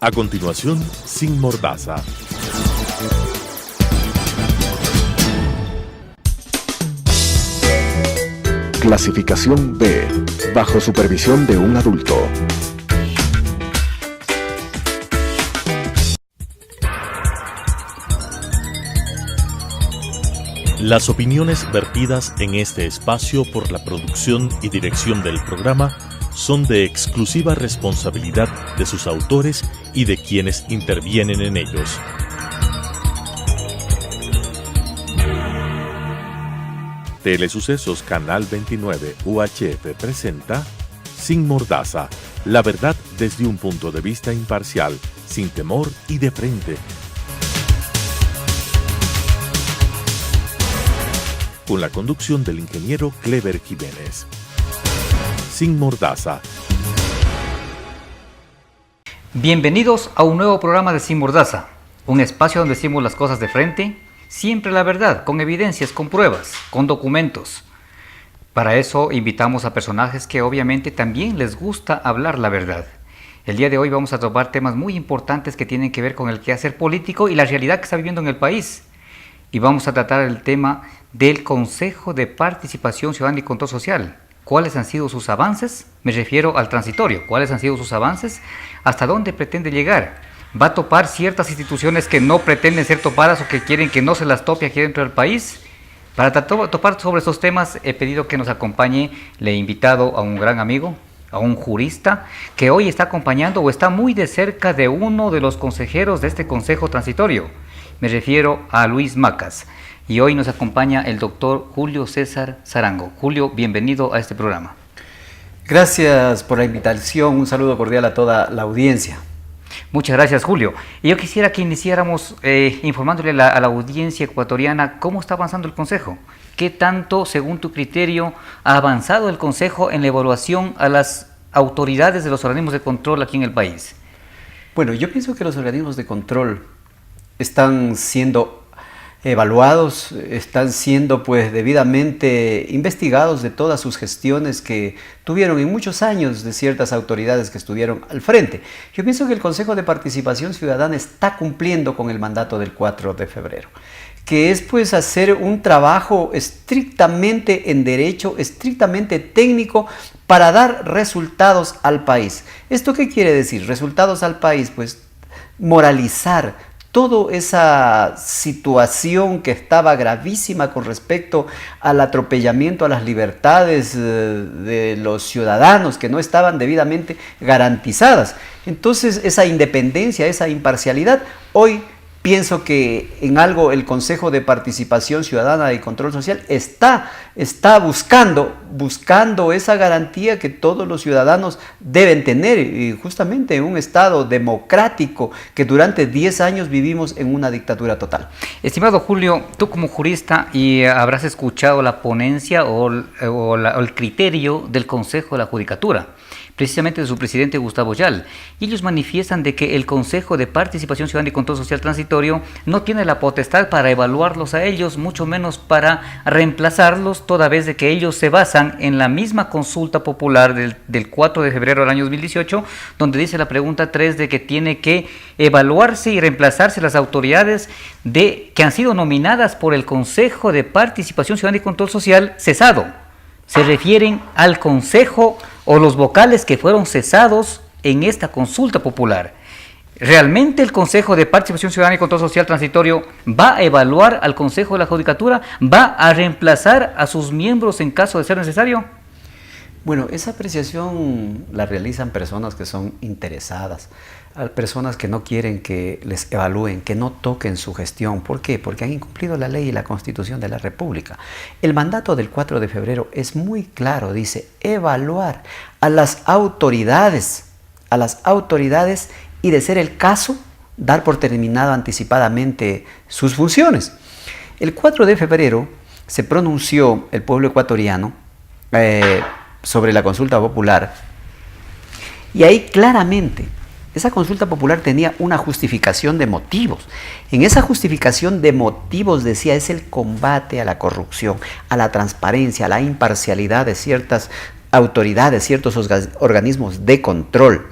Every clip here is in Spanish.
A continuación, Sin Mordaza. Clasificación B, bajo supervisión de un adulto. Las opiniones vertidas en este espacio por la producción y dirección del programa son de exclusiva responsabilidad de sus autores y de quienes intervienen en ellos. Telesucesos Canal 29 UHF presenta Sin Mordaza, la verdad desde un punto de vista imparcial, sin temor y de frente. Con la conducción del ingeniero Clever Jiménez. Sin Mordaza. Bienvenidos a un nuevo programa de Sin Mordaza, un espacio donde decimos las cosas de frente, siempre la verdad, con evidencias, con pruebas, con documentos. Para eso invitamos a personajes que obviamente también les gusta hablar la verdad. El día de hoy vamos a tratar temas muy importantes que tienen que ver con el quehacer político y la realidad que está viviendo en el país. Y vamos a tratar el tema del Consejo de Participación Ciudadana y Control Social. ¿Cuáles han sido sus avances? Me refiero al transitorio. ¿Cuáles han sido sus avances? ¿Hasta dónde pretende llegar? ¿Va a topar ciertas instituciones que no pretenden ser topadas o que quieren que no se las tope aquí dentro del país? Para topar sobre estos temas he pedido que nos acompañe, le he invitado a un gran amigo, a un jurista, que hoy está acompañando o está muy de cerca de uno de los consejeros de este Consejo Transitorio. Me refiero a Luis Macas. Y hoy nos acompaña el doctor Julio César Zarango. Julio, bienvenido a este programa. Gracias por la invitación. Un saludo cordial a toda la audiencia. Muchas gracias, Julio. Y yo quisiera que iniciáramos informándole a la audiencia ecuatoriana cómo está avanzando el Consejo. ¿Qué tanto, según tu criterio, ha avanzado el Consejo en la evaluación a las autoridades de los organismos de control aquí en el país? Bueno, yo pienso que los organismos de control están siendo evaluados, están siendo pues debidamente investigados de todas sus gestiones que tuvieron en muchos años de ciertas autoridades que estuvieron al frente. Yo pienso que el Consejo de Participación Ciudadana está cumpliendo con el mandato del 4 de febrero, que es pues hacer un trabajo estrictamente en derecho, estrictamente técnico para dar resultados al país. ¿Esto qué quiere decir? Resultados al país, pues moralizar toda esa situación que estaba gravísima con respecto al atropellamiento a las libertades de los ciudadanos que no estaban debidamente garantizadas. Entonces, esa independencia, esa imparcialidad, hoy pienso que en algo el Consejo de Participación Ciudadana y Control Social está buscando esa garantía que todos los ciudadanos deben tener, y justamente en un Estado democrático que durante 10 años vivimos en una dictadura total. Estimado Julio, tú como jurista y habrás escuchado la ponencia o el criterio del Consejo de la Judicatura, precisamente de su presidente Gustavo Yal, y ellos manifiestan de que el Consejo de Participación Ciudadana y Control Social Transitorio no tiene la potestad para evaluarlos a ellos, mucho menos para reemplazarlos, toda vez de que ellos se basan en la misma consulta popular del 4 de febrero del año 2018, donde dice la pregunta 3 de que tiene que evaluarse y reemplazarse las autoridades que han sido nominadas por el Consejo de Participación Ciudadana y Control Social cesado. Se refieren al Consejo o los vocales que fueron cesados en esta consulta popular. ¿Realmente el Consejo de Participación Ciudadana y Control Social Transitorio va a evaluar al Consejo de la Judicatura? ¿Va a reemplazar a sus miembros en caso de ser necesario? Bueno, esa apreciación la realizan personas que son interesadas, personas que no quieren que les evalúen, que no toquen su gestión. ¿Por qué? Porque han incumplido la ley y la Constitución de la República. El mandato del 4 de febrero es muy claro, dice evaluar a las autoridades y, de ser el caso, dar por terminado anticipadamente sus funciones. El 4 de febrero se pronunció el pueblo ecuatoriano sobre la consulta popular, y ahí claramente esa consulta popular tenía una justificación de motivos. En esa justificación de motivos decía, es el combate a la corrupción, a la transparencia, a la imparcialidad de ciertas autoridades, ciertos organismos de control.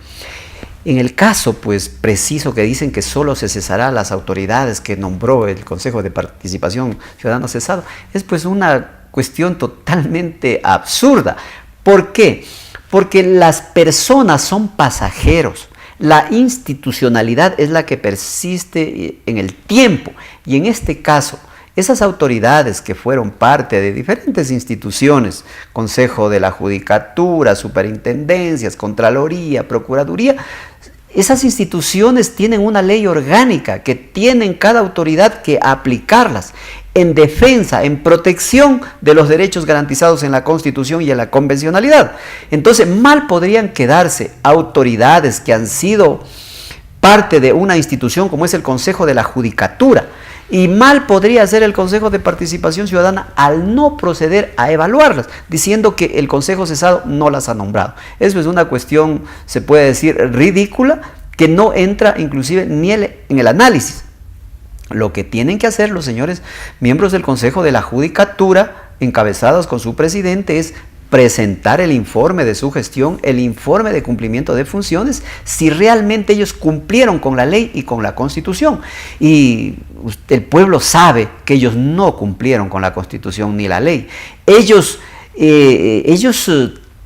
En el caso, pues, preciso que dicen que solo se cesará a las autoridades que nombró el Consejo de Participación Ciudadana cesado, es pues una cuestión totalmente absurda. ¿Por qué? Porque las personas son pasajeros. La institucionalidad es la que persiste en el tiempo. Y en este caso, esas autoridades que fueron parte de diferentes instituciones, Consejo de la Judicatura, Superintendencias, Contraloría, Procuraduría, esas instituciones tienen una ley orgánica que tienen cada autoridad que aplicarlas en defensa, en protección de los derechos garantizados en la Constitución y en la convencionalidad. Entonces, mal podrían quedarse autoridades que han sido parte de una institución como es el Consejo de la Judicatura, y mal podría ser el Consejo de Participación Ciudadana al no proceder a evaluarlas, diciendo que el Consejo cesado no las ha nombrado. Eso es una cuestión, se puede decir, ridícula, que no entra inclusive ni en el análisis. Lo que tienen que hacer los señores miembros del Consejo de la Judicatura, encabezados con su presidente, es presentar el informe de su gestión, el informe de cumplimiento de funciones, si realmente ellos cumplieron con la ley y con la Constitución. Y el pueblo sabe que ellos no cumplieron con la Constitución ni la ley. Ellos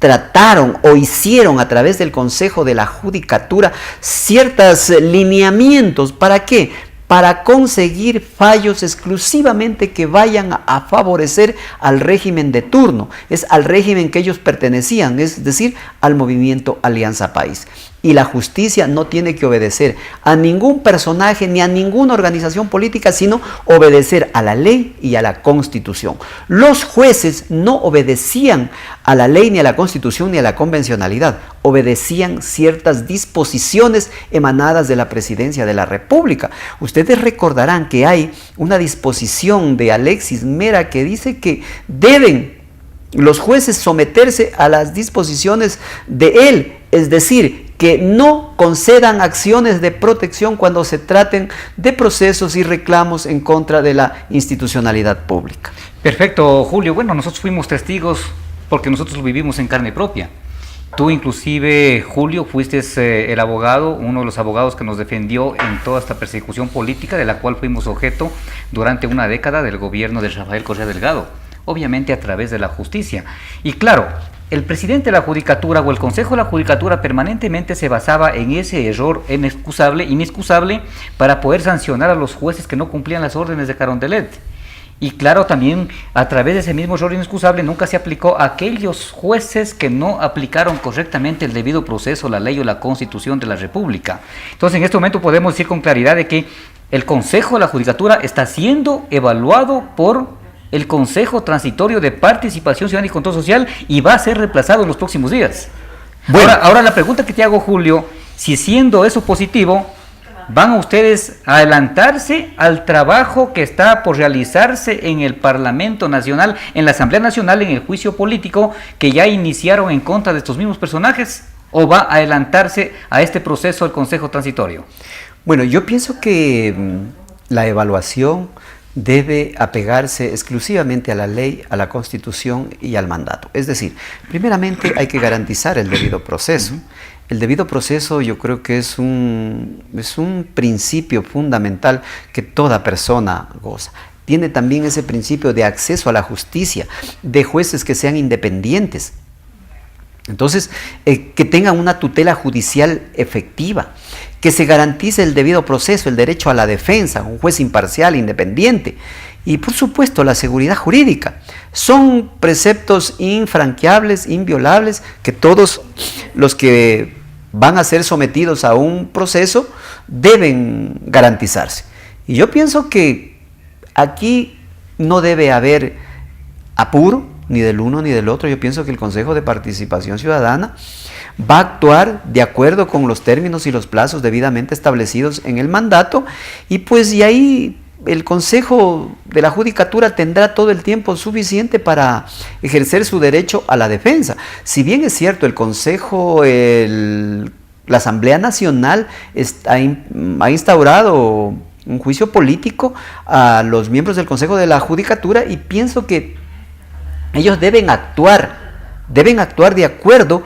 trataron o hicieron a través del Consejo de la Judicatura ciertos lineamientos. ¿Para qué? Para conseguir fallos exclusivamente que vayan a favorecer al régimen de turno, es al régimen que ellos pertenecían, es decir, al movimiento Alianza País. Y la justicia no tiene que obedecer a ningún personaje ni a ninguna organización política, sino obedecer a la ley y a la Constitución. Los jueces no obedecían a la ley ni a la Constitución ni a la convencionalidad, obedecían ciertas disposiciones emanadas de la Presidencia de la República. Ustedes recordarán que hay una disposición de Alexis Mera que dice que deben los jueces someterse a las disposiciones de él, es decir, que no concedan acciones de protección cuando se traten de procesos y reclamos en contra de la institucionalidad pública. Perfecto, Julio. Bueno, nosotros fuimos testigos porque nosotros lo vivimos en carne propia. Tú inclusive, Julio, fuiste el abogado, uno de los abogados que nos defendió en toda esta persecución política de la cual fuimos objeto durante una década del gobierno de Rafael Correa Delgado, obviamente a través de la justicia. Y claro, el presidente de la Judicatura o el Consejo de la Judicatura permanentemente se basaba en ese error inexcusable para poder sancionar a los jueces que no cumplían las órdenes de Carondelet. Y claro, también a través de ese mismo error inexcusable nunca se aplicó a aquellos jueces que no aplicaron correctamente el debido proceso, la ley o la Constitución de la República. Entonces, en este momento podemos decir con claridad de que el Consejo de la Judicatura está siendo evaluado por el Consejo Transitorio de Participación Ciudadana y Control Social y va a ser reemplazado en los próximos días. Bueno, ahora la pregunta que te hago, Julio, si siendo eso positivo, ¿van ustedes a adelantarse al trabajo que está por realizarse en el Parlamento Nacional, en la Asamblea Nacional, en el juicio político que ya iniciaron en contra de estos mismos personajes? ¿O va a adelantarse a este proceso el Consejo Transitorio? Bueno, yo pienso que la evaluación debe apegarse exclusivamente a la ley, a la Constitución y al mandato. Es decir, primeramente hay que garantizar el debido proceso. El debido proceso yo creo que es un principio fundamental que toda persona goza. Tiene también ese principio de acceso a la justicia, de jueces que sean independientes. Entonces, que tengan una tutela judicial efectiva, que se garantice el debido proceso, el derecho a la defensa, un juez imparcial, independiente, y por supuesto la seguridad jurídica. Son preceptos infranqueables, inviolables, que todos los que van a ser sometidos a un proceso deben garantizarse. Y yo pienso que aquí no debe haber apuro, ni del uno ni del otro. Yo pienso que el Consejo de Participación Ciudadana va a actuar de acuerdo con los términos y los plazos debidamente establecidos en el mandato, y pues y ahí el Consejo de la Judicatura tendrá todo el tiempo suficiente para ejercer su derecho a la defensa. Si bien es cierto, el Consejo, la Asamblea Nacional ha instaurado un juicio político a los miembros del Consejo de la Judicatura, y pienso que ellos deben actuar de acuerdo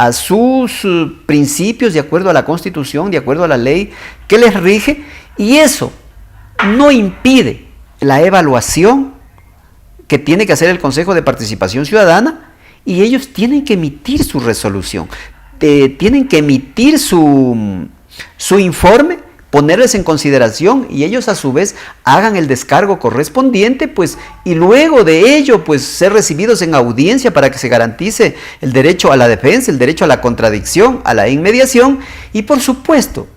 a sus principios, de acuerdo a la Constitución, de acuerdo a la ley que les rige, y eso no impide la evaluación que tiene que hacer el Consejo de Participación Ciudadana, y ellos tienen que emitir su resolución, tienen que emitir su informe, ponerles en consideración, y ellos a su vez hagan el descargo correspondiente, pues, y luego de ello, pues, ser recibidos en audiencia para que se garantice el derecho a la defensa, el derecho a la contradicción, a la inmediación, y por supuesto,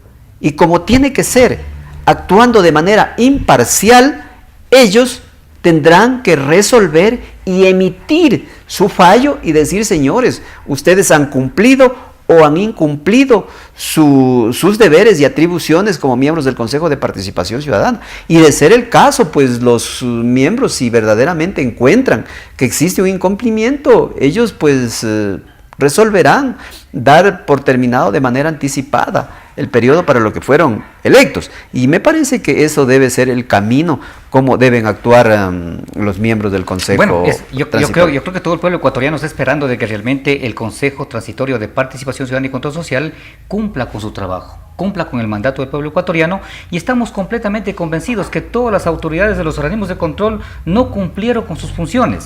y como tiene que ser, actuando de manera imparcial, ellos tendrán que resolver y emitir su fallo y decir: señores, ustedes han cumplido o han incumplido sus deberes y atribuciones como miembros del Consejo de Participación Ciudadana. Y de ser el caso, pues los miembros, si verdaderamente encuentran que existe un incumplimiento, ellos pues resolverán dar por terminado de manera anticipada el periodo para lo que fueron electos. Y me parece que eso debe ser el camino, como deben actuar los miembros del Consejo. Bueno, yo creo que todo el pueblo ecuatoriano está esperando de que realmente el Consejo Transitorio de Participación Ciudadana y Control Social cumpla con su trabajo, cumpla con el mandato del pueblo ecuatoriano, y estamos completamente convencidos que todas las autoridades de los organismos de control no cumplieron con sus funciones.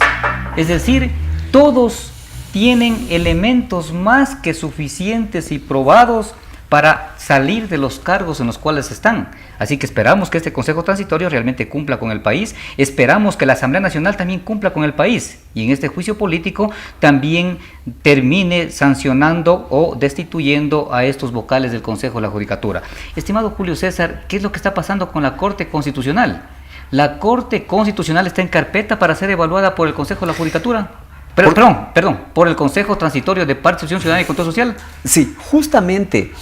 Es decir, todos tienen elementos más que suficientes y probados para salir de los cargos en los cuales están. Así que esperamos que este Consejo Transitorio realmente cumpla con el país, esperamos que la Asamblea Nacional también cumpla con el país, y en este juicio político también termine sancionando o destituyendo a estos vocales del Consejo de la Judicatura. Estimado Julio César, ¿qué es lo que está pasando con la Corte Constitucional? ¿La Corte Constitucional está en carpeta para ser evaluada por el Consejo de la Judicatura? Perdón, por el Consejo Transitorio de Participación Ciudadana y Control Social. Sí, justamente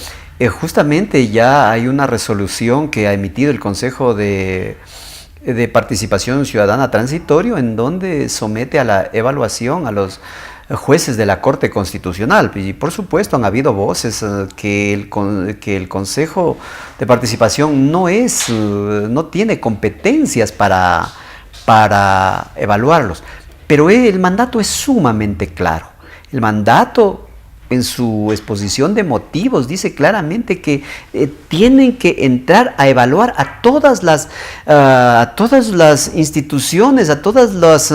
ya hay una resolución que ha emitido el Consejo de Participación Ciudadana Transitorio, en donde somete a la evaluación a los jueces de la Corte Constitucional. Y por supuesto han habido voces que el Consejo de Participación no tiene competencias para evaluarlos. Pero el mandato es sumamente claro. El mandato, en su exposición de motivos, dice claramente que tienen que entrar a evaluar a todas las instituciones, a todas las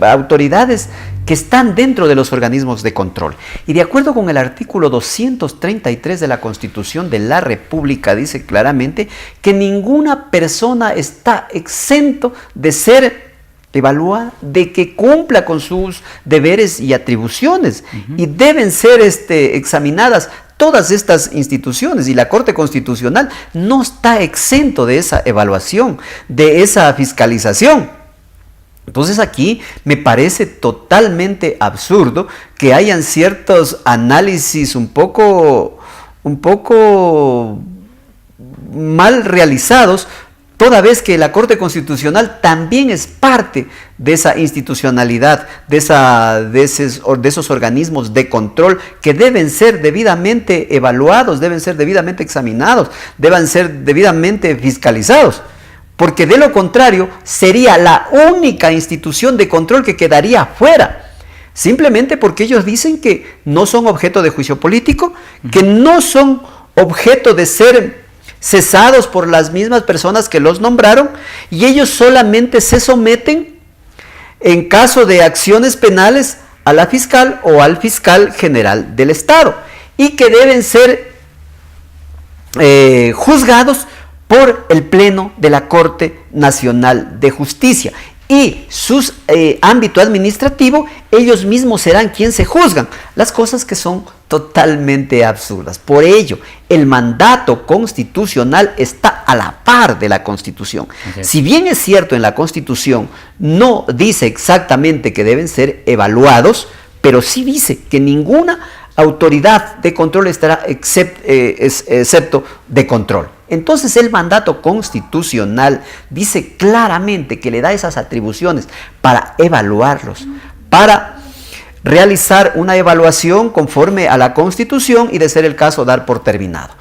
autoridades que están dentro de los organismos de control. Y de acuerdo con el artículo 233 de la Constitución de la República, dice claramente que ninguna persona está exento de ser evaluada, de que cumpla con sus deberes y atribuciones, y deben ser examinadas todas estas instituciones, y la Corte Constitucional no está exento de esa evaluación, de esa fiscalización. Entonces aquí me parece totalmente absurdo que hayan ciertos análisis un poco mal realizados, toda vez que la Corte Constitucional también es parte de esa institucionalidad, de esos organismos de control que deben ser debidamente evaluados, deben ser debidamente examinados, deben ser debidamente fiscalizados. Porque de lo contrario sería la única institución de control que quedaría fuera. Simplemente porque ellos dicen que no son objeto de juicio político, que no son objeto de ser cesados por las mismas personas que los nombraron, y ellos solamente se someten en caso de acciones penales a la fiscal o al fiscal general del Estado, y que deben ser juzgados por el Pleno de la Corte Nacional de Justicia. Y su ámbito administrativo, ellos mismos serán quienes se juzgan, las cosas que son totalmente absurdas. Por ello, el mandato constitucional está a la par de la Constitución. Si bien es cierto, en la Constitución no dice exactamente que deben ser evaluados, pero sí dice que ninguna autoridad de control estará excepto de control. Entonces el mandato constitucional dice claramente que le da esas atribuciones para evaluarlos, para realizar una evaluación conforme a la Constitución y, de ser el caso, dar por terminado.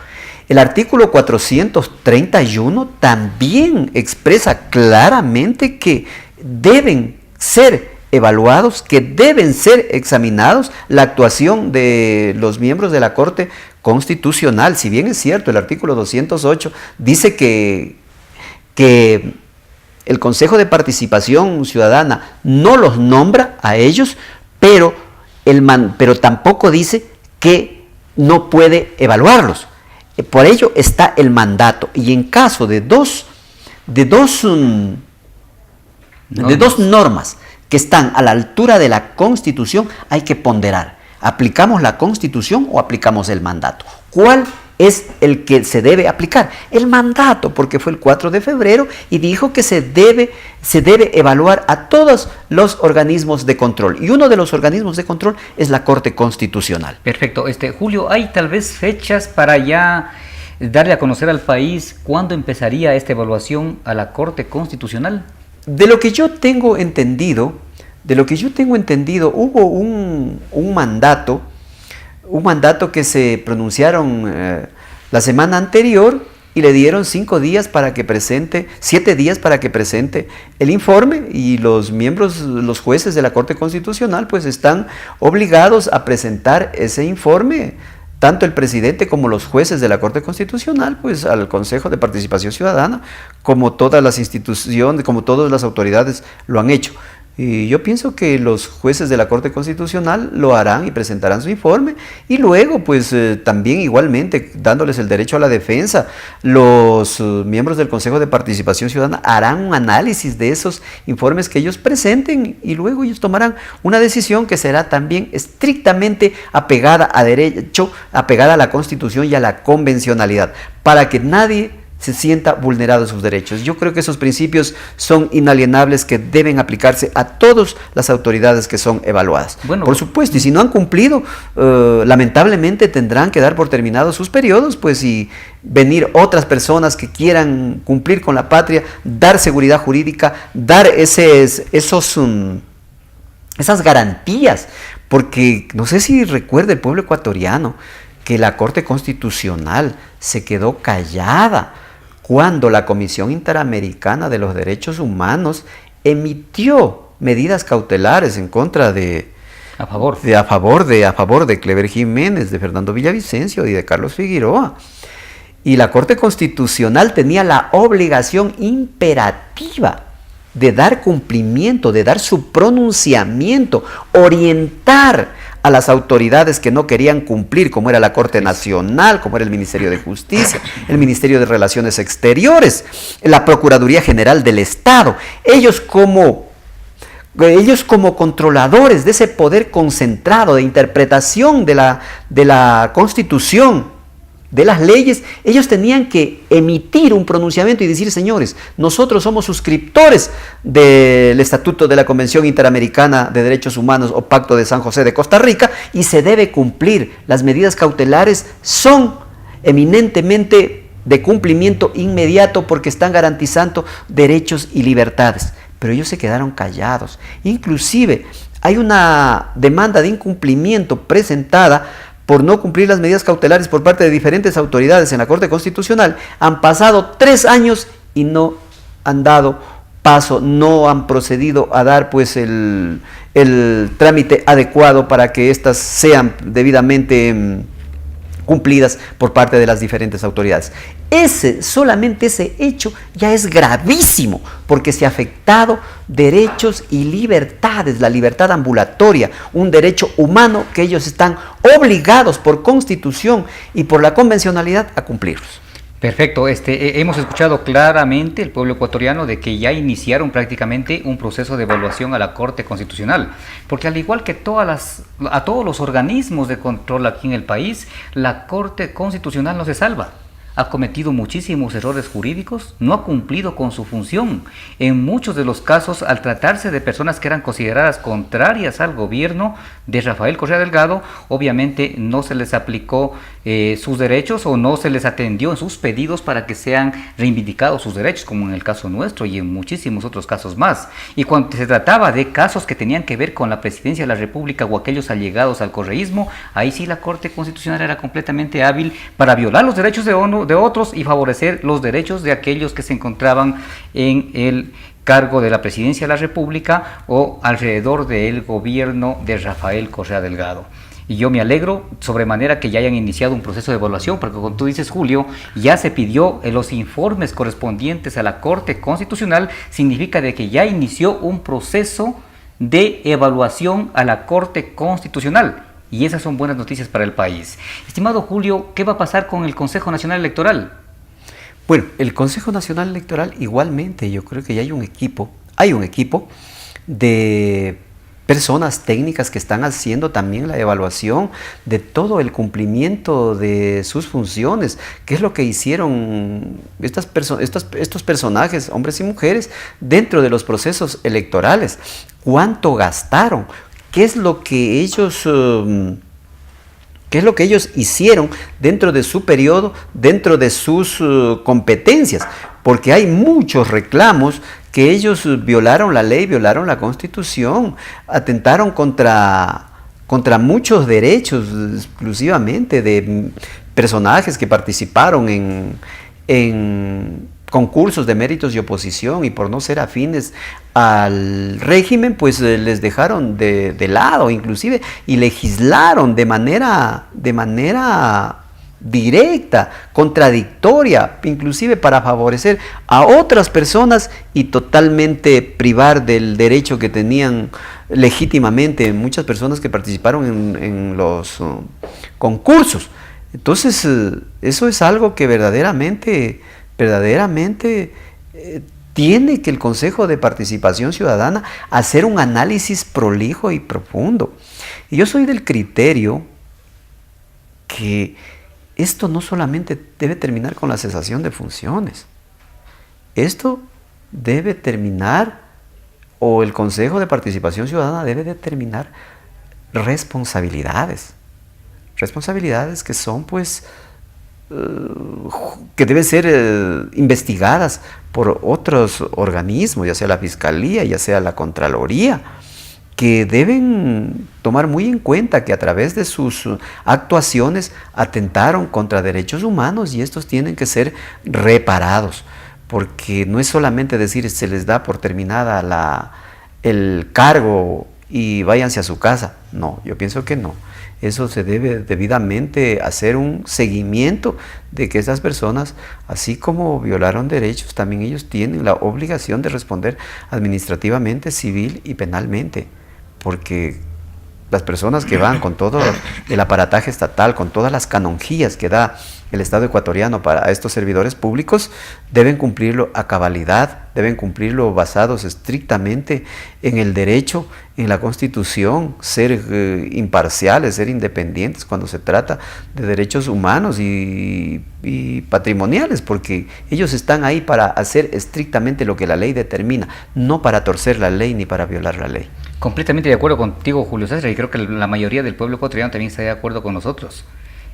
El artículo 431 también expresa claramente que deben ser evaluados, que deben ser examinados la actuación de los miembros de la Corte Constitucional. Si bien es cierto, el artículo 208 dice que el Consejo de Participación Ciudadana no los nombra a ellos, pero tampoco dice que no puede evaluarlos. Por ello está el mandato, y en caso de dos normas que están a la altura de la Constitución, hay que ponderar: ¿aplicamos la Constitución o aplicamos el mandato? ¿Cuál es el que se debe aplicar? El mandato, porque fue el 4 de febrero y dijo que se debe evaluar a todos los organismos de control, y uno de los organismos de control es la Corte Constitucional. Perfecto. Julio, ¿hay tal vez fechas para ya darle a conocer al país cuándo empezaría esta evaluación a la Corte Constitucional? De lo que yo tengo entendido, hubo un mandato que se pronunciaron la semana anterior, y le dieron 7 días para que presente el informe, y los jueces de la Corte Constitucional pues están obligados a presentar ese informe, tanto el presidente como los jueces de la Corte Constitucional, pues al Consejo de Participación Ciudadana, como todas las instituciones, como todas las autoridades lo han hecho. Y yo pienso que los jueces de la Corte Constitucional lo harán y presentarán su informe, y luego pues también igualmente, dándoles el derecho a la defensa, los miembros del Consejo de Participación Ciudadana harán un análisis de esos informes que ellos presenten, y luego ellos tomarán una decisión que será también estrictamente apegada a derecho, apegada a la Constitución y a la convencionalidad, para que nadie se sienta vulnerado sus derechos. Yo creo que esos principios son inalienables, que deben aplicarse a todas las autoridades que son evaluadas. Bueno, por supuesto, y si no han cumplido, lamentablemente tendrán que dar por terminados sus periodos, pues, y venir otras personas que quieran cumplir con la patria, dar seguridad jurídica, dar esas garantías, porque no sé si recuerda el pueblo ecuatoriano que la Corte Constitucional se quedó callada cuando la Comisión Interamericana de los Derechos Humanos emitió medidas cautelares en contra a favor de Clever Jiménez, de Fernando Villavicencio y de Carlos Figueroa. Y la Corte Constitucional tenía la obligación imperativa de dar cumplimiento, de dar su pronunciamiento, orientar a las autoridades que no querían cumplir, como era la Corte Nacional, como era el Ministerio de Justicia, el Ministerio de Relaciones Exteriores, la Procuraduría General del Estado. Ellos como controladores de ese poder concentrado de interpretación de la Constitución, de las leyes, ellos tenían que emitir un pronunciamiento y decir: señores, nosotros somos suscriptores del Estatuto de la Convención Interamericana de Derechos Humanos o Pacto de San José de Costa Rica, y se debe cumplir. Las medidas cautelares son eminentemente de cumplimiento inmediato, porque están garantizando derechos y libertades. Pero ellos se quedaron callados. Inclusive hay una demanda de incumplimiento presentada por no cumplir las medidas cautelares por parte de diferentes autoridades en la Corte Constitucional. Han pasado 3 años y no han dado paso, no han procedido a dar pues el trámite adecuado para que éstas sean debidamente cumplidas por parte de las diferentes autoridades. Solamente ese hecho ya es gravísimo, porque se ha afectado derechos y libertades, la libertad ambulatoria, un derecho humano que ellos están obligados por Constitución y por la convencionalidad a cumplirlos. Perfecto. Hemos escuchado claramente el pueblo ecuatoriano de que ya iniciaron prácticamente un proceso de evaluación a la Corte Constitucional, porque al igual que a todos los organismos de control aquí en el país, la Corte Constitucional no se salva. Ha cometido muchísimos errores jurídicos, no ha cumplido con su función. En muchos de los casos, al tratarse de personas que eran consideradas contrarias al gobierno de Rafael Correa Delgado, obviamente no se les aplicó sus derechos, o no se les atendió en sus pedidos para que sean reivindicados sus derechos, como en el caso nuestro y en muchísimos otros casos más. Y cuando se trataba de casos que tenían que ver con la presidencia de la República o aquellos allegados al correísmo, ahí sí la Corte Constitucional era completamente hábil para violar los derechos de otros y favorecer los derechos de aquellos que se encontraban en el cargo de la presidencia de la República o alrededor del gobierno de Rafael Correa Delgado. Y yo me alegro sobremanera que ya hayan iniciado un proceso de evaluación, porque como tú dices, Julio, ya se pidió los informes correspondientes a la Corte Constitucional, significa de que ya inició un proceso de evaluación a la Corte Constitucional. Y esas son buenas noticias para el país. Estimado Julio, ¿qué va a pasar con el Consejo Nacional Electoral? Bueno, el Consejo Nacional Electoral igualmente, yo creo que ya hay un equipo de personas técnicas que están haciendo también la evaluación de todo el cumplimiento de sus funciones, qué es lo que hicieron estos personajes, hombres y mujeres, dentro de los procesos electorales, cuánto gastaron, qué es lo que ellos hicieron dentro de su periodo, dentro de sus competencias, porque hay muchos reclamos que ellos violaron la ley, violaron la Constitución, atentaron contra muchos derechos, exclusivamente de personajes que participaron en concursos de méritos y oposición, y por no ser afines al régimen, pues les dejaron de lado inclusive, y legislaron de manera directa, contradictoria, inclusive para favorecer a otras personas y totalmente privar del derecho que tenían legítimamente muchas personas que participaron en los concursos. Entonces, eso es algo que verdaderamente tiene que el Consejo de Participación Ciudadana hacer un análisis prolijo y profundo. Y yo soy del criterio que esto no solamente debe terminar con la cesación de funciones. Esto debe terminar, o el Consejo de Participación Ciudadana debe determinar responsabilidades. Responsabilidades que son, pues, que deben ser investigadas por otros organismos, ya sea la Fiscalía, ya sea la Contraloría, que deben tomar muy en cuenta que a través de sus actuaciones atentaron contra derechos humanos, y estos tienen que ser reparados, porque no es solamente decir se les da por terminada el cargo y váyanse a su casa. No, yo pienso que no. Eso se debe debidamente hacer un seguimiento de que esas personas, así como violaron derechos, también ellos tienen la obligación de responder administrativamente, civil y penalmente, porque las personas que van con todo el aparataje estatal, con todas las canonjías que da el Estado ecuatoriano para estos servidores públicos, deben cumplirlo a cabalidad, deben cumplirlo basados estrictamente en el derecho, en la Constitución, ser imparciales, ser independientes cuando se trata de derechos humanos y patrimoniales, porque ellos están ahí para hacer estrictamente lo que la ley determina, no para torcer la ley ni para violar la ley. Completamente de acuerdo contigo, Julio César, y creo que la mayoría del pueblo ecuatoriano también está de acuerdo con nosotros.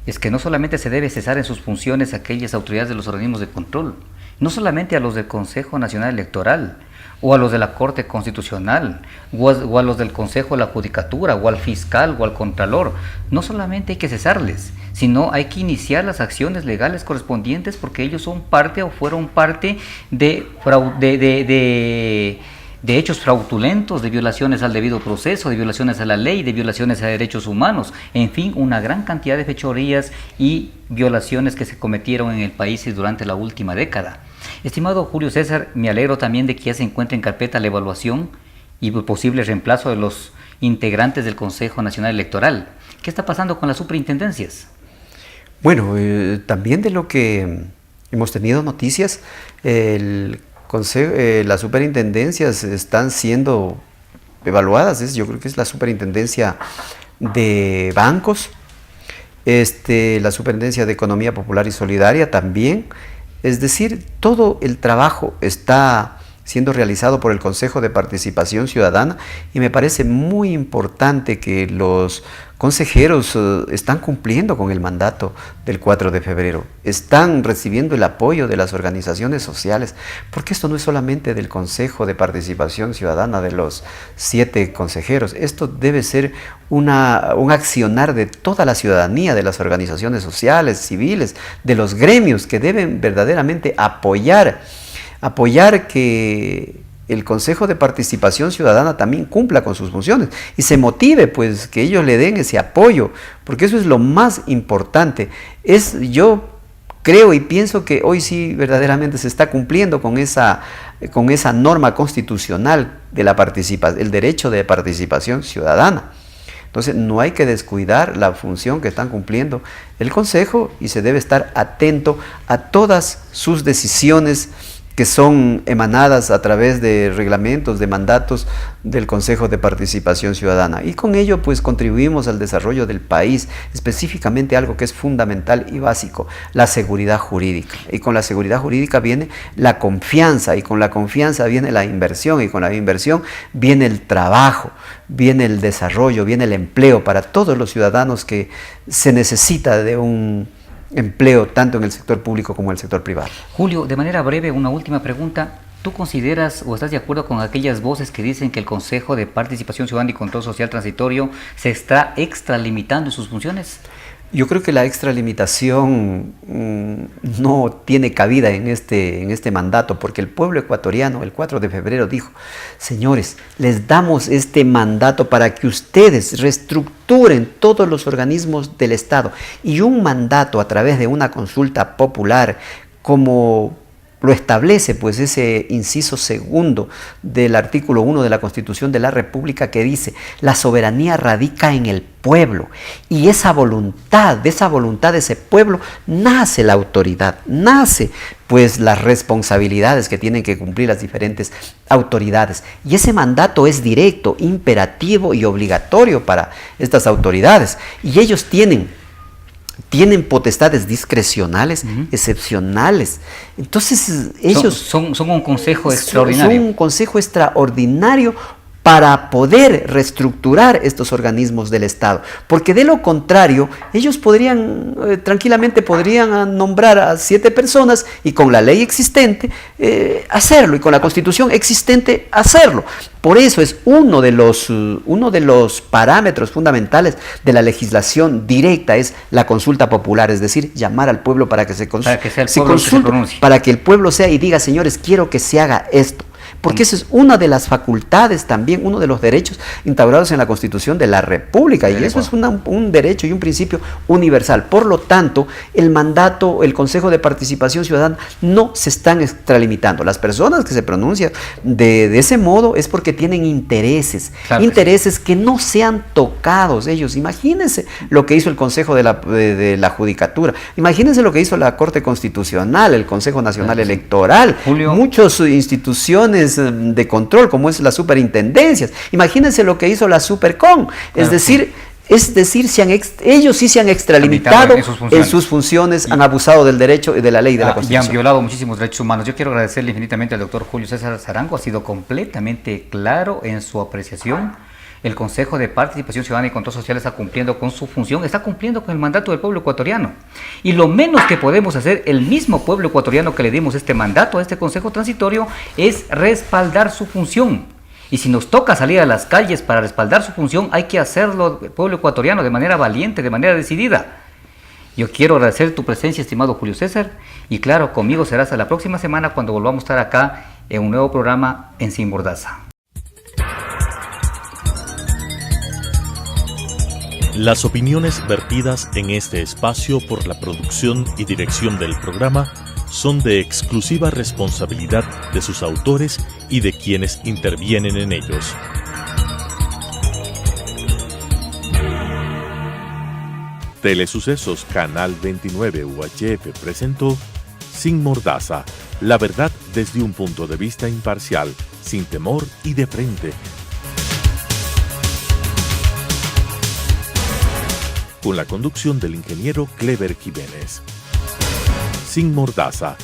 Es que no solamente se debe cesar en sus funciones a aquellas autoridades de los organismos de control, no solamente a los del Consejo Nacional Electoral, o a los de la Corte Constitucional, o a los del Consejo de la Judicatura, o al fiscal, o al contralor. No solamente hay que cesarles, sino hay que iniciar las acciones legales correspondientes, porque ellos son parte o fueron parte de hechos fraudulentos, de violaciones al debido proceso, de violaciones a la ley, de violaciones a derechos humanos, en fin, una gran cantidad de fechorías y violaciones que se cometieron en el país durante la última década. Estimado Julio César, me alegro también de que ya se encuentre en carpeta la evaluación y el posible reemplazo de los integrantes del Consejo Nacional Electoral. ¿Qué está pasando con las superintendencias? Bueno, también de lo que hemos tenido noticias, las superintendencias están siendo evaluadas. Yo creo que es la superintendencia de bancos, la superintendencia de Economía Popular y Solidaria también. Es decir, todo el trabajo está siendo realizado por el Consejo de Participación Ciudadana, y me parece muy importante que los consejeros están cumpliendo con el mandato del 4 de febrero, están recibiendo el apoyo de las organizaciones sociales, porque esto no es solamente del Consejo de Participación Ciudadana, de los 7 consejeros, esto debe ser un accionar de toda la ciudadanía, de las organizaciones sociales, civiles, de los gremios, que deben verdaderamente apoyar que el Consejo de Participación Ciudadana también cumpla con sus funciones y se motive, pues, que ellos le den ese apoyo, porque eso es lo más importante. Yo creo y pienso que hoy sí verdaderamente se está cumpliendo con esa norma constitucional de el derecho de participación ciudadana. Entonces no hay que descuidar la función que están cumpliendo el Consejo y se debe estar atento a todas sus decisiones que son emanadas a través de reglamentos, de mandatos del Consejo de Participación Ciudadana. Y con ello pues contribuimos al desarrollo del país, específicamente algo que es fundamental y básico, la seguridad jurídica. Y con la seguridad jurídica viene la confianza, y con la confianza viene la inversión, y con la inversión viene el trabajo, viene el desarrollo, viene el empleo para todos los ciudadanos que se necesita de un empleo tanto en el sector público como en el sector privado. Julio, de manera breve, una última pregunta. ¿Tú consideras o estás de acuerdo con aquellas voces que dicen que el Consejo de Participación Ciudadana y Control Social Transitorio se está extralimitando en sus funciones? Yo creo que la extralimitación no tiene cabida en este mandato, porque el pueblo ecuatoriano el 4 de febrero dijo: señores, les damos este mandato para que ustedes reestructuren todos los organismos del Estado, y un mandato a través de una consulta popular, como lo establece pues ese inciso segundo del artículo 1 de la Constitución de la República, que dice: la soberanía radica en el pueblo, y de esa voluntad de ese pueblo nace la autoridad, nace pues las responsabilidades que tienen que cumplir las diferentes autoridades, y ese mandato es directo, imperativo y obligatorio para estas autoridades, y ellos tienen potestades discrecionales, excepcionales. Entonces ellos son un consejo extraordinario. Son un consejo extraordinario para poder reestructurar estos organismos del Estado, porque de lo contrario ellos tranquilamente podrían nombrar a 7 personas y con la ley existente hacerlo, y con la Constitución existente hacerlo. Por eso es uno de los parámetros fundamentales de la legislación directa, es la consulta popular, es decir, llamar al pueblo para que se consulte, para que el pueblo sea y diga: señores, quiero que se haga esto. Porque esa es una de las facultades también, uno de los derechos instaurados en la Constitución de la República, y eso es un derecho y un principio universal. Por lo tanto, el mandato, el Consejo de Participación Ciudadana no se están extralimitando. Las personas que se pronuncian de ese modo es porque tienen intereses, intereses que no sean tocados ellos. Imagínense lo que hizo el Consejo de la Judicatura, imagínense lo que hizo la Corte Constitucional, el Consejo Nacional Electoral, Julio, muchas instituciones de control como es las superintendencias. Imagínense lo que hizo la Supercon, es decir, ellos sí se han extralimitado en sus funciones, han abusado del derecho y de la ley de la Constitución. Y han violado muchísimos derechos humanos. Yo quiero agradecerle infinitamente al doctor Julio César Zarango, ha sido completamente claro en su apreciación. El Consejo de Participación Ciudadana y Control Social está cumpliendo con su función, está cumpliendo con el mandato del pueblo ecuatoriano. Y lo menos que podemos hacer, el mismo pueblo ecuatoriano que le dimos este mandato a este Consejo Transitorio, es respaldar su función. Y si nos toca salir a las calles para respaldar su función, hay que hacerlo el pueblo ecuatoriano de manera valiente, de manera decidida. Yo quiero agradecer tu presencia, estimado Julio César, y claro, conmigo será hasta la próxima semana cuando volvamos a estar acá en un nuevo programa en Sin Mordaza. Las opiniones vertidas en este espacio por la producción y dirección del programa son de exclusiva responsabilidad de sus autores y de quienes intervienen en ellos. Telesucesos Canal 29 UHF presentó Sin Mordaza, la verdad desde un punto de vista imparcial, sin temor y de frente. Con la conducción del ingeniero Clever Jiménez. Sin Mordaza,